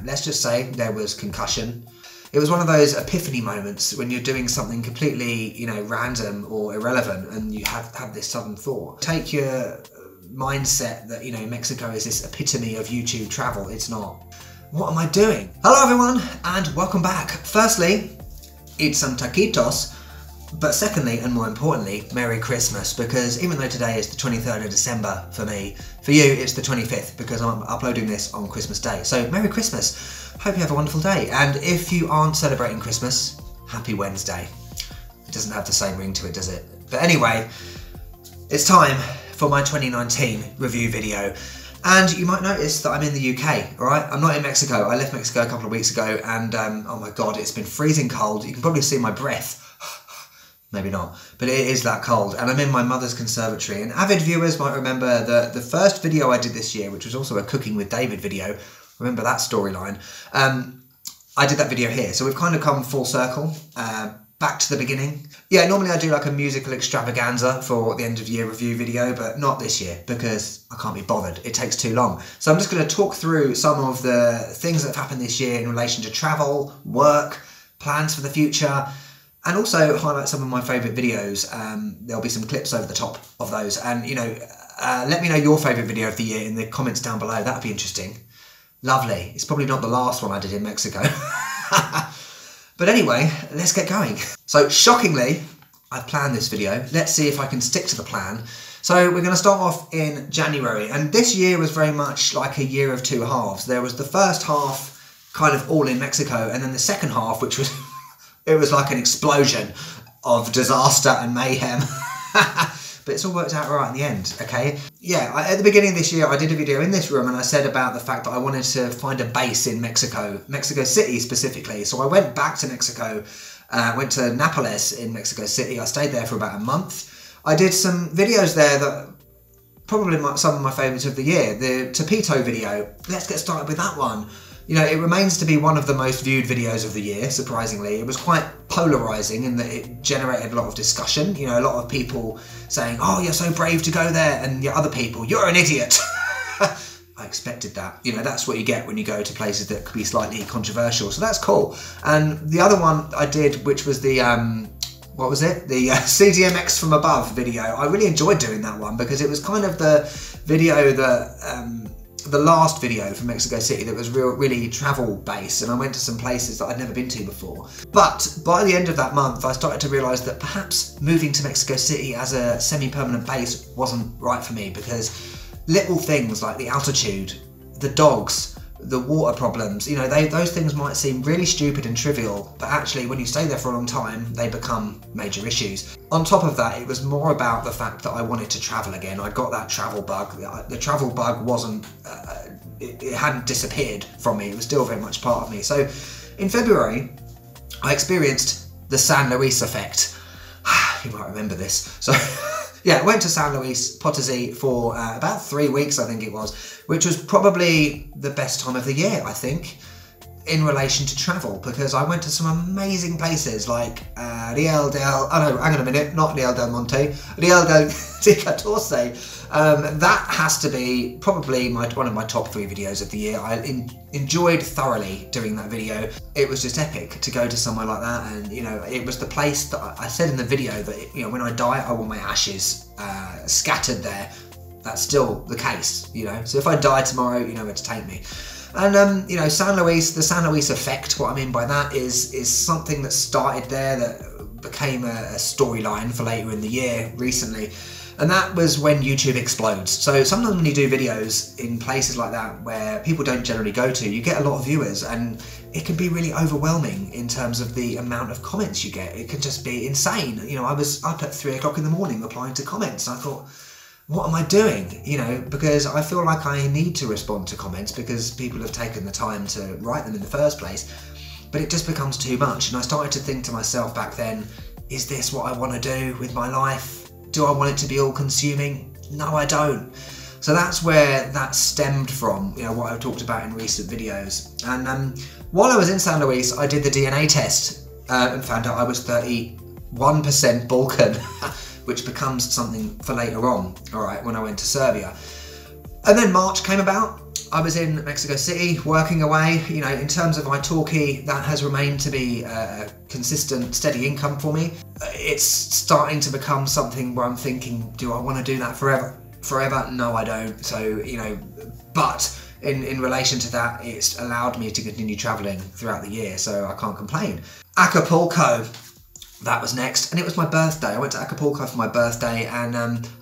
let's just say there was concussion. It was one of those epiphany moments when you're doing something completely, you know, random or irrelevant, and you have this sudden thought. Take your mindset that, you know, Mexico is this epitome of YouTube travel. It's not. What am I doing? Hello everyone, and welcome back. Firstly, eat some taquitos, but secondly, and more importantly, Merry Christmas, because even though today is the 23rd of December for me, for you it's the 25th, because I'm uploading this on Christmas Day. So Merry Christmas. Hope you have a wonderful day. And if you aren't celebrating Christmas, Happy Wednesday. It doesn't have the same ring to it, does it? But anyway, it's time for my 2019 review video. And you might notice that I'm in the UK, all right? I'm not in Mexico. I left Mexico a couple of weeks ago, and oh my God, it's been freezing cold. You can probably see my breath. Maybe not, but it is that cold. And I'm in my mother's conservatory. And avid viewers might remember the first video I did this year, which was also a Cooking with David video. Remember that storyline? I did that video here. So we've kind of come full circle, back to the beginning. Yeah, normally I do like a musical extravaganza for the end of year review video, but not this year because I can't be bothered. It takes too long. So I'm just going to talk through some of the things that have happened this year in relation to travel, work, plans for the future, and also highlight some of my favourite videos. There'll be some clips over the top of those. And, you know, let me know your favourite video of the year in the comments down below. That'd be interesting. Lovely. It's probably not the last one I did in Mexico. But anyway, let's get going. So shockingly, I've planned this video. Let's see if I can stick to the plan. So we're going to start off in January. And this year was very much like a year of two halves. There was the first half kind of all in Mexico, and then the second half, which was, it was like an explosion of disaster and mayhem. But it's all worked out right in the end, okay? Yeah, at the beginning of this year, I did a video in this room and I said about the fact that I wanted to find a base in Mexico City specifically. So I went back to Mexico, went to Nápoles in Mexico City. I stayed there for about a month. I did some videos there that probably some of my favourites of the year. The Tepito video, let's get started with that one. You know, it remains to be one of the most viewed videos of the year, surprisingly. It was quite polarising in that it generated a lot of discussion. You know, a lot of people saying, oh, you're so brave to go there, and other people, you're an idiot. I expected that. You know, that's what you get when you go to places that could be slightly controversial, so that's cool. And the other one I did, which was the, what was it? The CDMX from above video. I really enjoyed doing that one because it was kind of the video that, the last video from Mexico City that was really travel based, and I went to some places that I'd never been to before. But by the end of that month, I started to realise that perhaps moving to Mexico City as a semi-permanent base wasn't right for me, because little things like the altitude, the dogs, the water problems, you know, those things might seem really stupid and trivial, but actually when you stay there for a long time, they become major issues. On top of that, it was more about the fact that I wanted to travel again. I got that travel bug. The travel bug wasn't, it hadn't disappeared from me. It was still very much part of me. So in February, I experienced the San Luis effect. You might remember this. So yeah, I went to San Luis, Potosi for about 3 weeks, I think it was, which was probably the best time of the year, I think, in relation to travel, because I went to some amazing places like Real del, oh no, hang on a minute, not Real del Monte, Real del Catorce. That has to be probably one of my top 3 videos of the year. I enjoyed thoroughly doing that video. It was just epic to go to somewhere like that, and you know, it was the place that I said in the video that, you know, when I die, I want my ashes scattered there. That's still the case, you know. So if I die tomorrow, you know where to take me. And you know, San Luis, the San Luis effect, what I mean by that is something that started there that became a storyline for later in the year recently. And that was when YouTube explodes. So sometimes when you do videos in places like that where people don't generally go to, you get a lot of viewers, and it can be really overwhelming in terms of the amount of comments you get. It can just be insane. You know, I was up at 3 o'clock in the morning replying to comments. I thought, what am I doing? You know, because I feel like I need to respond to comments because people have taken the time to write them in the first place. But it just becomes too much. And I started to think to myself back then, is this what I want to do with my life? Do I want it to be all consuming? No, I don't. So that's where that stemmed from, you know, what I've talked about in recent videos. And while I was in San Luis, I did the DNA test and found out I was 31% Balkan, which becomes something for later on, all right, when I went to Serbia. And then March came about, I was in Mexico City working away. You know, in terms of italki, that has remained to be a consistent, steady income for me. It's starting to become something where I'm thinking, do I want to do that forever? Forever? No, I don't. So, you know, but in relation to that, it's allowed me to continue traveling throughout the year, so I can't complain. Acapulco. That was next, and it was my birthday. I went to Acapulco for my birthday, and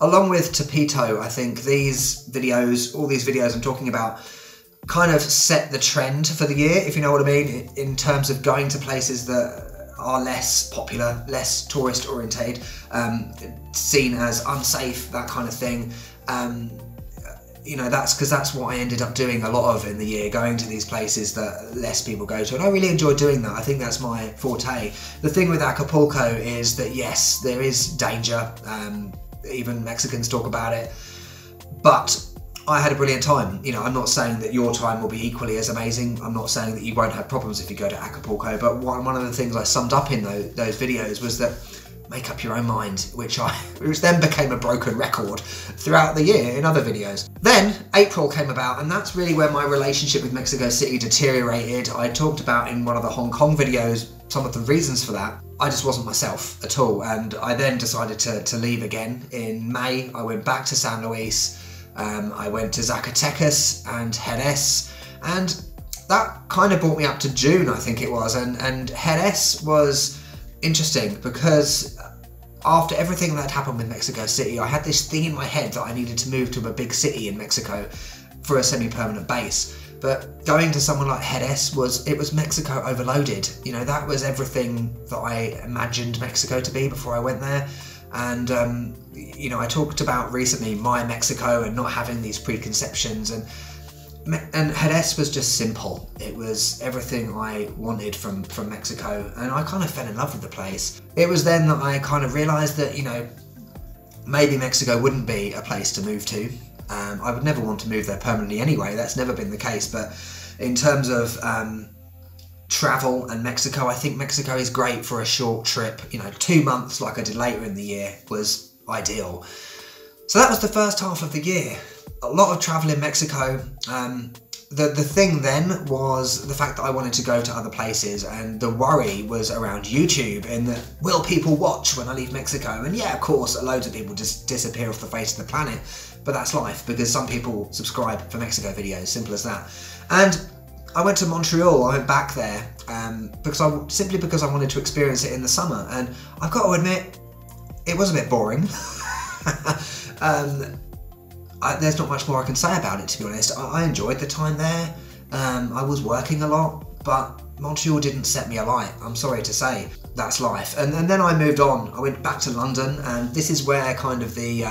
along with Tepito, I think these videos, all these videos I'm talking about, kind of set the trend for the year, if you know what I mean, in terms of going to places that are less popular, less tourist orientated, seen as unsafe, that kind of thing. You know, that's because that's what I ended up doing a lot of in the year, going to these places that less people go to, and I really enjoy doing that. I think that's my forte. The thing with Acapulco is that yes, there is danger, even Mexicans talk about it, but I had a brilliant time. You know, I'm not saying that your time will be equally as amazing. I'm not saying that you won't have problems if you go to Acapulco, but one of the things I summed up in those videos was that make up your own mind, which then became a broken record throughout the year in other videos. Then April came about, and that's really where my relationship with Mexico City deteriorated. I talked about in one of the Hong Kong videos some of the reasons for that. I just wasn't myself at all, and I then decided to leave again. In May, I went back to San Luis, I went to Zacatecas and Jerez, and that kind of brought me up to June, I think it was, and Jerez was interesting because after everything that happened with Mexico City, I had this thing in my head that I needed to move to a big city in Mexico for a semi-permanent base. But going to someone like Jerez was Mexico overloaded. You know, that was everything that I imagined Mexico to be before I went there. And you know, I talked about recently my Mexico and not having these preconceptions, and Jerez was just simple. It was everything I wanted from Mexico, and I kind of fell in love with the place. It was then that I kind of realised that, you know, maybe Mexico wouldn't be a place to move to. I would never want to move there permanently anyway, that's never been the case, but in terms of travel and Mexico, I think Mexico is great for a short trip. You know, 2 months like I did later in the year was ideal. So that was the first half of the year. A lot of travel in Mexico. The thing then was the fact that I wanted to go to other places, and the worry was around YouTube and that will people watch when I leave Mexico? And yeah, of course, loads of people just disappear off the face of the planet, but that's life because some people subscribe for Mexico videos, simple as that. And I went to Montreal, I went back there simply because I wanted to experience it in the summer, and I've got to admit, it was a bit boring. There's not much more I can say about it, to be honest. I enjoyed the time there. I was working a lot, but Montreal didn't set me alight, I'm sorry to say. That's life. And then I moved on. I went back to London, and this is where kind of the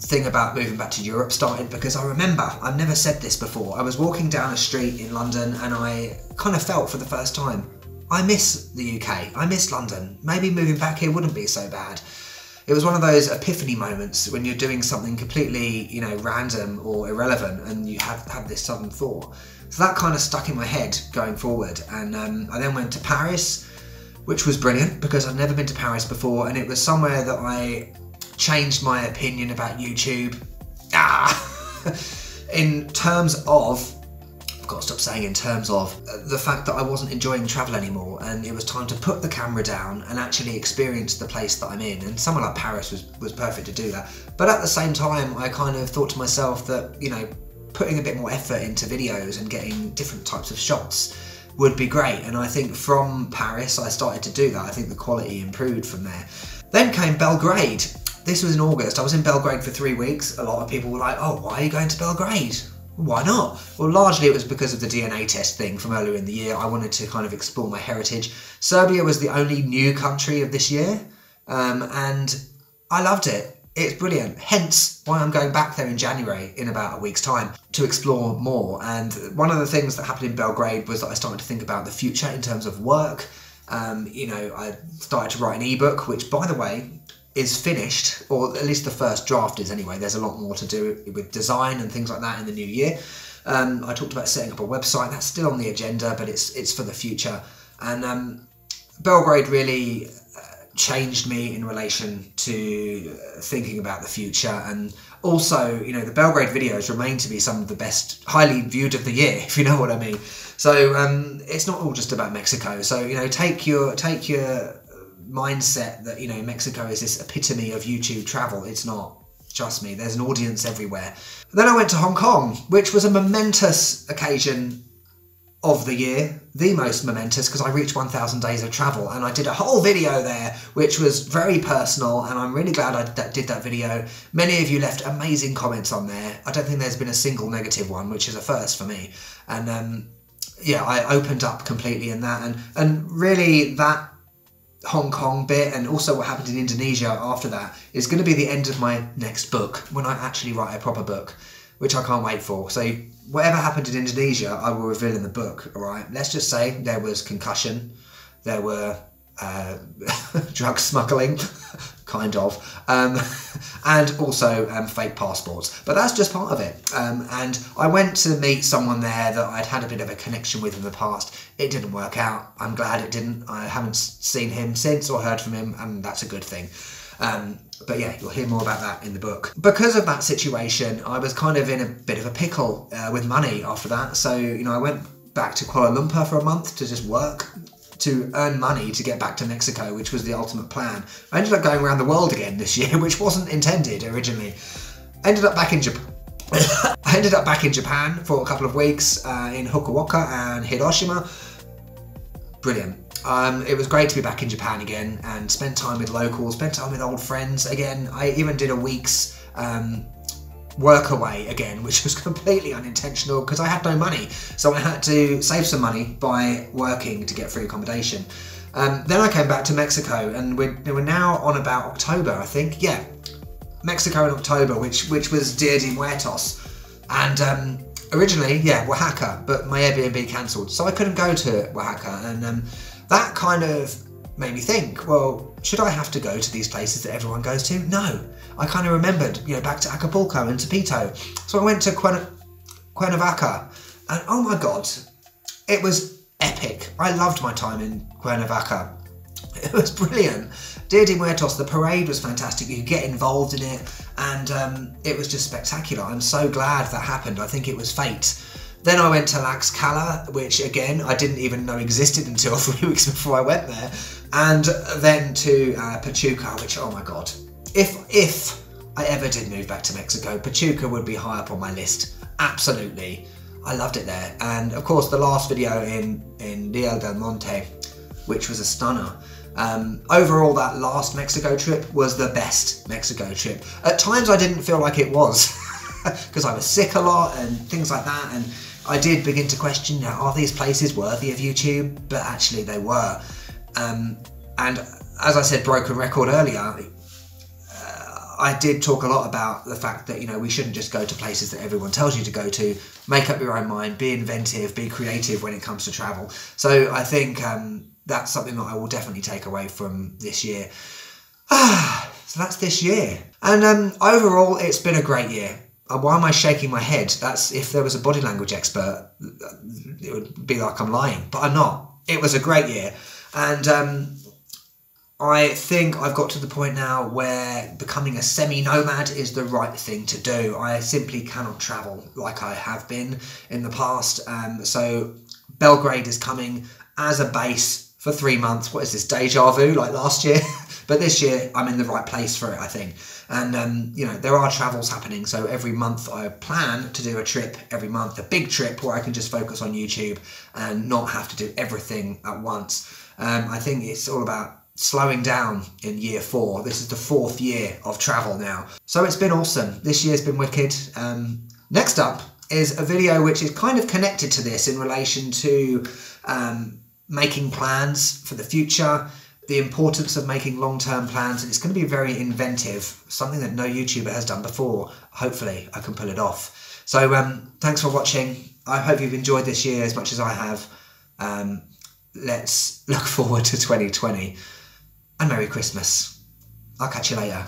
thing about moving back to Europe started, because I remember, I've never said this before, I was walking down a street in London and I kind of felt for the first time, I miss the UK, I miss London. Maybe moving back here wouldn't be so bad. It was one of those epiphany moments when you're doing something completely, you know, random or irrelevant, and you have this sudden thought. So that kind of stuck in my head going forward. And I then went to Paris, which was brilliant because I'd never been to Paris before, and it was somewhere that I changed my opinion about YouTube. In terms of, I've got to stop saying in terms of, the fact that I wasn't enjoying travel anymore, and it was time to put the camera down and actually experience the place that I'm in. And somewhere like Paris was perfect to do that. But at the same time, I kind of thought to myself that, you know, putting a bit more effort into videos and getting different types of shots would be great. And I think from Paris, I started to do that. I think the quality improved from there. Then came Belgrade. This was in August. I was in Belgrade for 3 weeks. A lot of people were like, oh, why are you going to Belgrade? Why not? Well, largely it was because of the DNA test thing from earlier in the year. I wanted to kind of explore my heritage. Serbia was the only new country of this year, and I loved it. It's brilliant. Hence why I'm going back there in January in about a week's time to explore more. And one of the things that happened in Belgrade was that I started to think about the future in terms of work. You know, I started to write an ebook, which, by the way, is finished, or at least the first draft is anyway. There's a lot more to do with design and things like that in the new year. I talked about setting up a website. That's still on the agenda, but it's for the future. And Belgrade really changed me in relation to thinking about the future, and Also, you know, the Belgrade videos remain to be some of the best, highly viewed of the year, if you know what I mean. So it's not all just about Mexico. So, you know, take your mindset that, you know, Mexico is this epitome of YouTube travel. It's not. Trust me, there's an audience everywhere. And then I went to Hong Kong, which was a momentous occasion of the year, the most momentous, because I reached 1,000 days of travel, and I did a whole video there which was very personal, and I'm really glad I did that video. Many of you left amazing comments on there. I don't think there's been a single negative one, which is a first for me. And yeah, I opened up completely in that, and really that Hong Kong bit, and also what happened in Indonesia after that, is going to be the end of my next book, when I actually write a proper book, which I can't wait for. So whatever happened in Indonesia, I will reveal in the book, all right? Let's just say there was concussion, there were drug smuggling, kind of, and also fake passports. But that's just part of it. And I went to meet someone there that I'd had a bit of a connection with in the past. It didn't work out. I'm glad it didn't. I haven't seen him since or heard from him, and that's a good thing. But yeah, you'll hear more about that in the book. Because of that situation, I was kind of in a bit of a pickle with money after that. So, you know, I went back to Kuala Lumpur for a month to just work, to earn money to get back to Mexico, which was the ultimate plan. I ended up going around the world again this year, which wasn't intended originally. I ended up back in Japan for a couple of weeks in Fukuoka and Hiroshima. Brilliant. It was great to be back in Japan again and spend time with locals, spend time with old friends again. I even did a week's work away again, which was completely unintentional because I had no money. So I had to save some money by working to get free accommodation. Then I came back to Mexico, and we're now on about October, I think. Yeah, Mexico in October, which was Dia de Muertos. And originally, yeah, Oaxaca, but my Airbnb cancelled. So I couldn't go to Oaxaca. And that kind of made me think, well, should I have to go to these places that everyone goes to? No. I kind of remembered, you know, back to Acapulco and Tepito. So I went to Cuernavaca, and oh my God, it was epic. I loved my time in Cuernavaca. It was brilliant. Dia de Muertos, the parade was fantastic. You could get involved in it, and it was just spectacular. I'm so glad that happened. I think it was fate. Then I went to Tlaxcala, which again, I didn't even know existed until 3 weeks before I went there. And then to Pachuca, which, oh my God, if I ever did move back to Mexico, Pachuca would be high up on my list. Absolutely. I loved it there. And of course, the last video in Real del Monte, which was a stunner. Overall, that last Mexico trip was the best Mexico trip. At times, I didn't feel like it was because I was sick a lot and things like that. And I did begin to question, now, are these places worthy of YouTube? But actually, they were. And as I said, broken record earlier, I did talk a lot about the fact that, you know, we shouldn't just go to places that everyone tells you to go to. Make up your own mind, be inventive, be creative when it comes to travel. So I think that's something that I will definitely take away from this year. So that's this year. And overall, it's been a great year. Why am I shaking my head? That's, if there was a body language expert, it would be like I'm lying, but I'm not. It was a great year. And I think I've got to the point now where becoming a semi-nomad is the right thing to do. I simply cannot travel like I have been in the past. So Belgrade is coming as a base for 3 months. What is this, deja vu like last year? But this year I'm in the right place for it, I think. And, you know, there are travels happening. So every month I plan to do a trip every month, a big trip where I can just focus on YouTube and not have to do everything at once. I think it's all about slowing down in year 4. This is the 4th year of travel now. So it's been awesome. This year's been wicked. Next up is a video which is kind of connected to this in relation to making plans for the future, the importance of making long-term plans, and it's going to be very inventive, something that no YouTuber has done before. Hopefully I can pull it off. So thanks for watching. I hope you've enjoyed this year as much as I have. Let's look forward to 2020. And Merry Christmas. I'll catch you later.